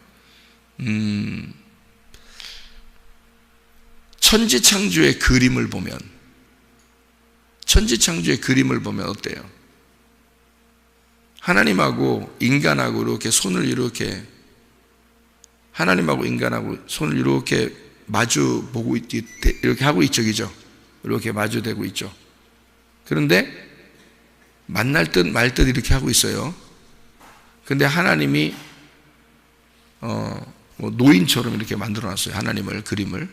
[SPEAKER 2] 천지창조의 그림을 보면, 천지창조의 그림을 보면 어때요? 하나님하고 인간하고 이렇게 손을 이렇게, 하나님하고 인간하고 손을 이렇게 마주 보고 이렇게 하고 있죠, 그죠? 이렇게 마주대고 있죠. 그런데 만날 듯 말 듯 이렇게 하고 있어요. 근데 하나님이 노인처럼 이렇게 만들어놨어요. 하나님을, 그림을.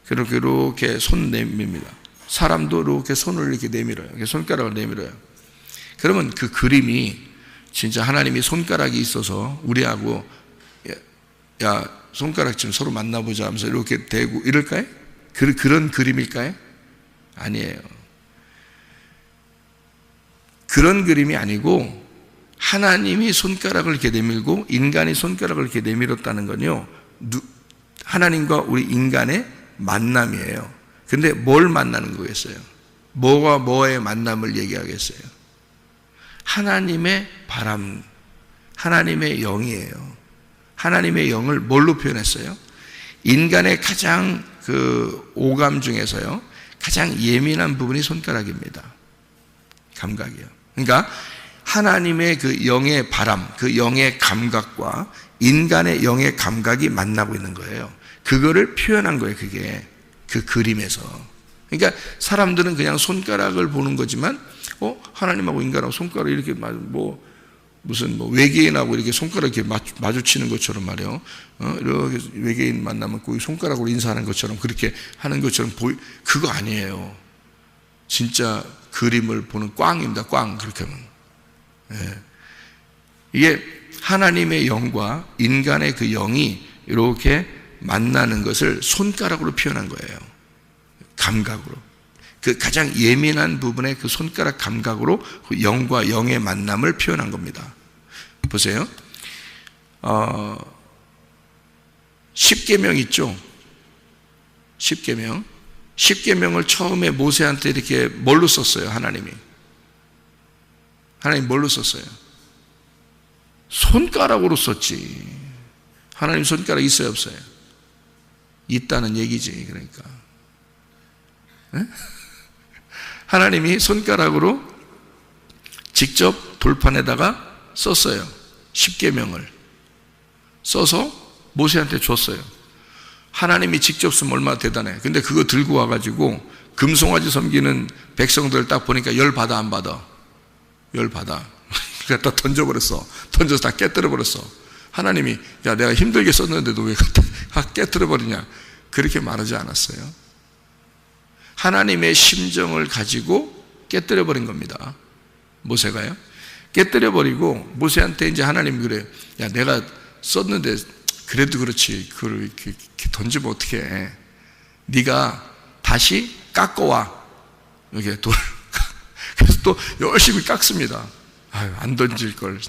[SPEAKER 2] 이렇게 손 내밉니다. 사람도 이렇게 손을 이렇게 내밀어요. 이렇게 손가락을 내밀어요. 그러면 그 그림이 진짜 하나님이 손가락이 있어서 우리하고 야 손가락 좀 서로 만나보자 하면서 이렇게 대고 이럴까요? 그런 그림일까요? 아니에요. 그런 그림이 아니고, 하나님이 손가락을 이렇게 내밀고 인간이 손가락을 이렇게 내밀었다는 건요, 하나님과 우리 인간의 만남이에요. 근데 뭘 만나는 거겠어요? 뭐와 뭐의 만남을 얘기하겠어요? 하나님의 바람, 하나님의 영이에요. 하나님의 영을 뭘로 표현했어요? 인간의 가장 그 오감 중에서요, 가장 예민한 부분이 손가락입니다. 감각이요. 그러니까 하나님의 그 영의 바람, 그 영의 감각과 인간의 영의 감각이 만나고 있는 거예요. 그거를 표현한 거예요. 그게 그 그림에서. 그러니까 사람들은 그냥 손가락을 보는 거지만, 하나님하고 인간하고 손가락 이렇게 무슨 외계인하고 이렇게 손가락 이렇게 마주치는 것처럼 말이에요. 이렇게 외계인 만나면 그 손가락으로 인사하는 것처럼 그렇게 하는 것처럼 그거 아니에요. 진짜 그림을 보는 꽝입니다. 꽝. 그렇게 하면. 예. 이게 하나님의 영과 인간의 그 영이 이렇게 만나는 것을 손가락으로 표현한 거예요. 감각으로. 그 가장 예민한 부분의 그 손가락 감각으로 그 영과 영의 만남을 표현한 겁니다. 보세요. 10계명 있죠? 10계명. 10계명을 처음에 모세한테 이렇게 뭘로 썼어요? 하나님 뭘로 썼어요? 손가락으로 썼지. 하나님 손가락 있어요, 없어요? 있다는 얘기지. 그러니까 하나님이 손가락으로 직접 돌판에다가 썼어요. 10계명을 써서 모세한테 줬어요. 하나님이 직접 쓰면 얼마나 대단해. 근데 그거 들고 와가지고 금송아지 섬기는 백성들 딱 보니까 열 받아 안 받아? 열 받아. 그러니까 다 던져버렸어. 던져서 다 깨뜨려버렸어. 하나님이 야 내가 힘들게 썼는데도 왜 깨뜨려버리냐, 그렇게 말하지 않았어요. 하나님의 심정을 가지고 깨뜨려버린 겁니다. 모세가요. 깨뜨려버리고 모세한테 이제 하나님이 그래요. 야 내가 썼는데 그래도 그렇지 그걸 이렇게 던지면 어떻게 해. 네가 다시 깎아와. 이렇게 돌. 그래서 또 열심히 깎습니다. 아유, 안 던질 걸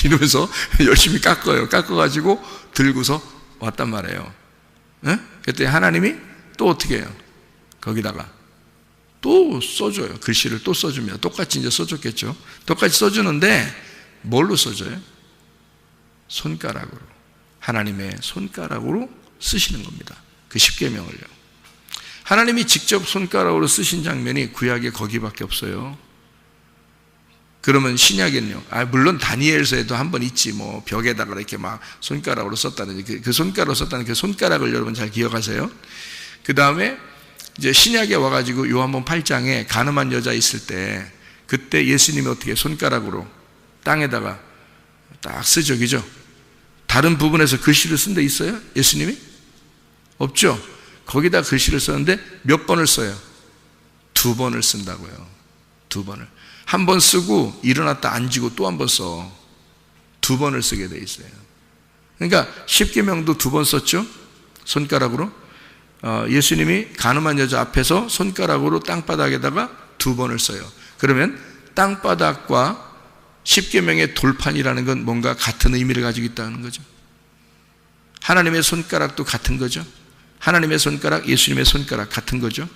[SPEAKER 2] 이러면서 열심히 깎아요. 깎아가지고 들고서 왔단 말이에요. 네? 그때 하나님이 또 어떻게 해요? 거기다가 또 써줘요. 글씨를 또 써줍니다. 똑같이 이제 써줬겠죠. 똑같이 써주는데 뭘로 써줘요? 손가락으로. 하나님의 손가락으로 쓰시는 겁니다. 그 10계명을요. 하나님이 직접 손가락으로 쓰신 장면이 구약에 거기밖에 없어요. 그러면 신약에는요? 물론 다니엘서에도 한 번 있지. 뭐 벽에다가 이렇게 막 손가락으로 썼다는 그 손가락으로 썼다는 그 손가락을 여러분 잘 기억하세요. 그 다음에 이제 신약에 와가지고 요한복음 8장에 간음한 여자 있을 때 그때 예수님이 어떻게 손가락으로 땅에다가 딱 쓰죠, 그죠? 다른 부분에서 글씨를 쓴 데 있어요? 예수님이? 없죠? 거기다 글씨를 썼는데 몇 번을 써요? 2번을 쓴다고요. 2번을. 한 번 쓰고 일어났다 앉고 또 한 번 써. 2번을 쓰게 돼 있어요. 그러니까 10계명도 2번 썼죠? 손가락으로. 예수님이 간음한 여자 앞에서 손가락으로 땅바닥에다가 2번을 써요. 그러면 땅바닥과 10계명의 돌판이라는 건 뭔가 같은 의미를 가지고 있다는 거죠. 하나님의 손가락도 같은 거죠. 하나님의 손가락, 예수님의 손가락 같은 거죠.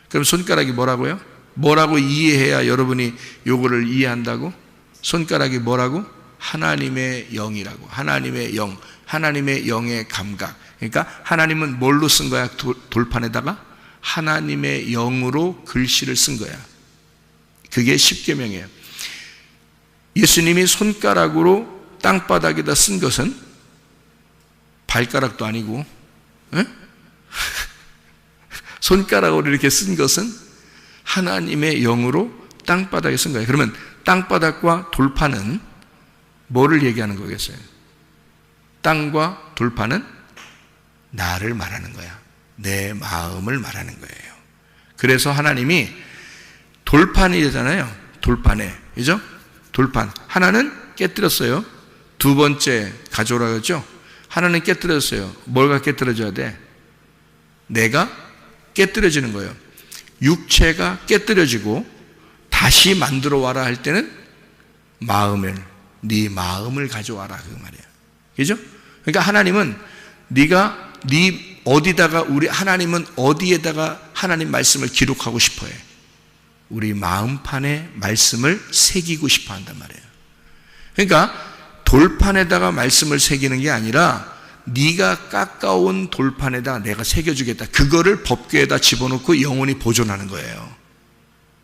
[SPEAKER 2] 그럼 손가락이 뭐라고요? 뭐라고 이해해야 여러분이 요거를 이해한다고? 손가락이 뭐라고? 하나님의 영이라고. 하나님의 영, 하나님의 영의 감각. 그러니까 하나님은 뭘로 쓴 거야? 돌판에다가 하나님의 영으로 글씨를 쓴 거야. 그게 10계명이에요. 예수님이 손가락으로 땅바닥에다 쓴 것은 발가락도 아니고, 손가락으로 이렇게 쓴 것은 하나님의 영으로 땅바닥에 쓴 거예요. 그러면 땅바닥과 돌판은 뭐를 얘기하는 거겠어요? 땅과 돌판은 나를 말하는 거야. 내 마음을 말하는 거예요. 그래서 하나님이 돌판이잖아요. 돌판에, 그죠? 돌판. 하나는 깨뜨렸어요. 2번째 가져오라고 했죠? 하나는 깨뜨렸어요. 뭐가 깨뜨려져야 돼? 내가 깨뜨려지는 거예요. 육체가 깨뜨려지고 다시 만들어 와라 할 때는 네 마음을 가져와라 그 말이에요. 그죠? 그러니까 하나님은 하나님은 어디에다가 하나님 말씀을 기록하고 싶어 해? 우리 마음판에 말씀을 새기고 싶어 한단 말이에요. 그러니까 돌판에다가 말씀을 새기는 게 아니라 네가 깎아온 돌판에다 내가 새겨주겠다. 그거를 법궤에다 집어넣고 영원히 보존하는 거예요.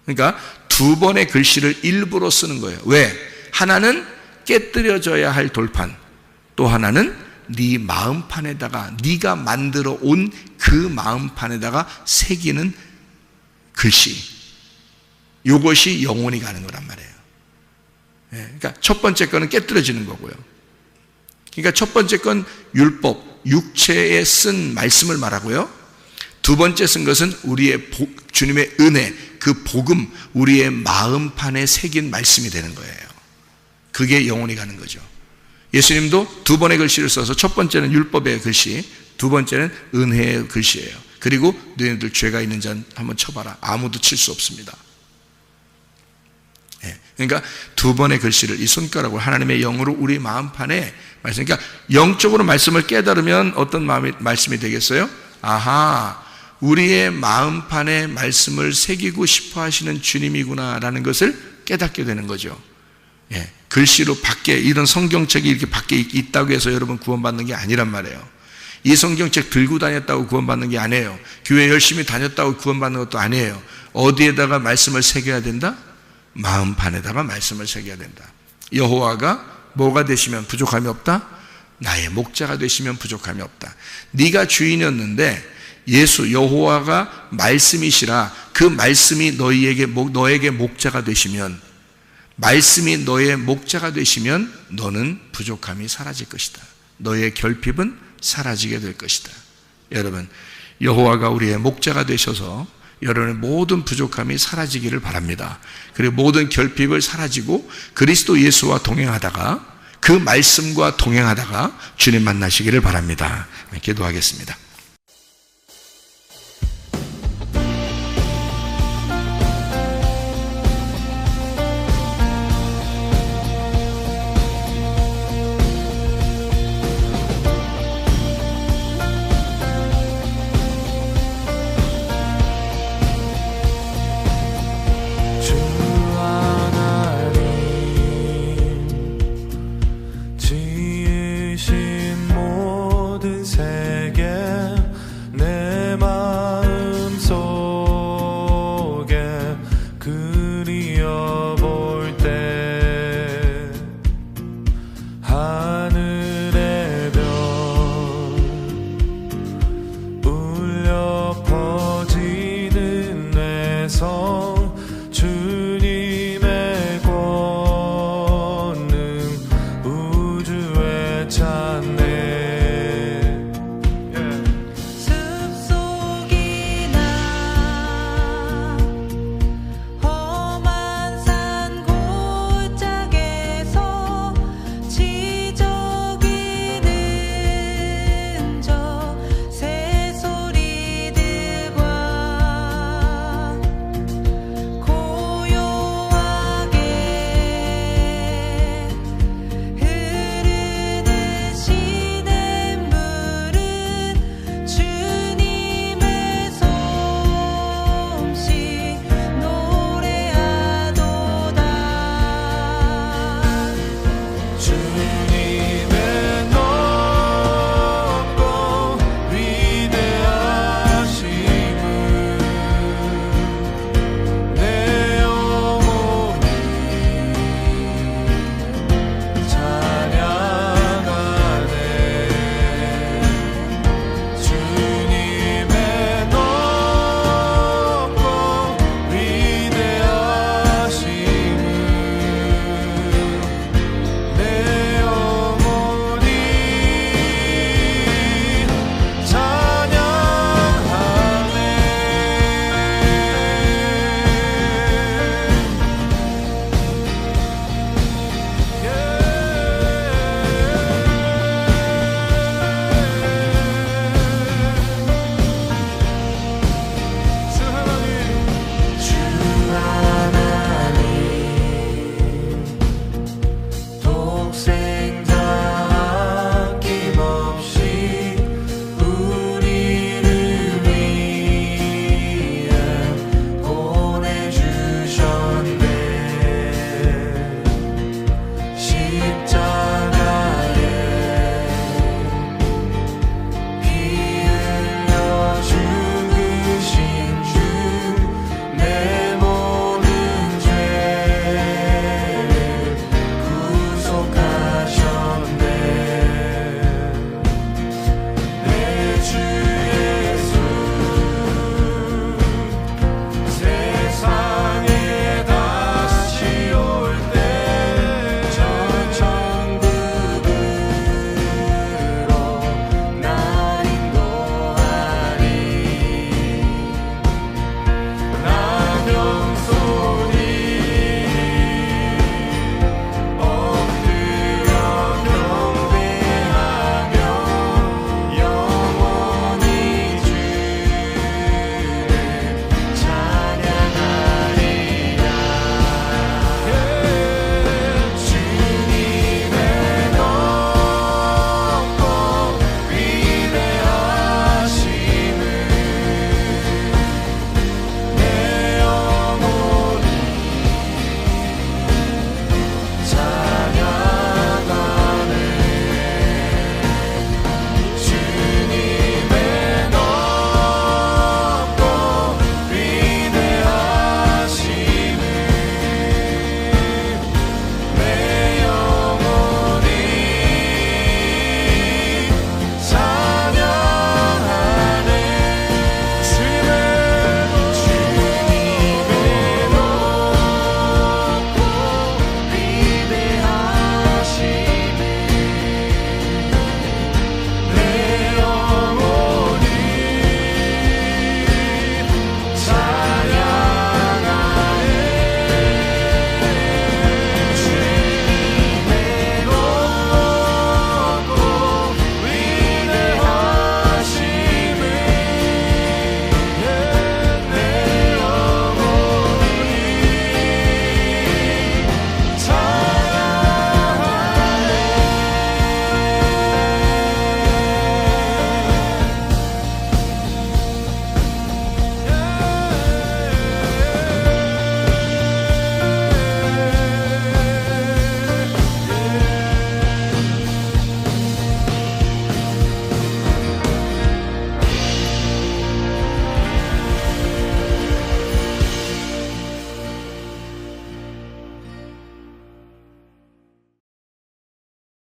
[SPEAKER 2] 그러니까 2번의 글씨를 일부러 쓰는 거예요. 왜? 하나는 깨뜨려져야 할 돌판, 또 하나는 네 마음판에다가 네가 만들어 온 그 마음판에다가 새기는 글씨. 이것이 영원히 가는 거란 말이에요. 그러니까 첫 번째 거는 깨뜨려지는 거고요. 그러니까 첫 번째 건 율법, 육체에 쓴 말씀을 말하고요. 2번째 쓴 것은 우리의
[SPEAKER 3] 주님의 은혜, 그 복음, 우리의 마음판에 새긴 말씀이 되는 거예요. 그게 영원히 가는 거죠. 예수님도 두 번의 글씨를 써서 첫 번째는 율법의 글씨, 두 번째는 은혜의 글씨예요. 그리고 너희들 죄가 있는 자 한번 쳐봐라. 아무도 칠 수 없습니다. 그러니까 두 번의 글씨를, 이 손가락으로 하나님의 영으로 우리 마음판에 말씀, 그러니까 영적으로 말씀을 깨달으면 어떤 말씀이 되겠어요? 아하, 우리의 마음판에 말씀을 새기고 싶어 하시는 주님이구나라는 것을 깨닫게 되는 거죠. 글씨로 밖에, 이런 성경책이 이렇게 밖에 있다고 해서 여러분 구원받는 게 아니란 말이에요. 이 성경책 들고 다녔다고 구원받는 게 아니에요. 교회 열심히 다녔다고 구원받는 것도 아니에요. 어디에다가 말씀을 새겨야 된다? 마음판에다가 말씀을 새겨야 된다. 여호와가 뭐가 되시면 부족함이 없다? 나의 목자가 되시면 부족함이 없다. 네가 주인이었는데 예수 여호와가 말씀이시라. 그 말씀이 너에게 목자가 되시면, 말씀이 너의 목자가 되시면 너는 부족함이 사라질 것이다. 너의 결핍은 사라지게 될 것이다. 여러분, 여호와가 우리의 목자가 되셔서 여러분의 모든 부족함이 사라지기를 바랍니다. 그리고 모든 결핍을 사라지고 그리스도 예수와 동행하다가, 그 말씀과 동행하다가 주님 만나시기를 바랍니다. 기도하겠습니다.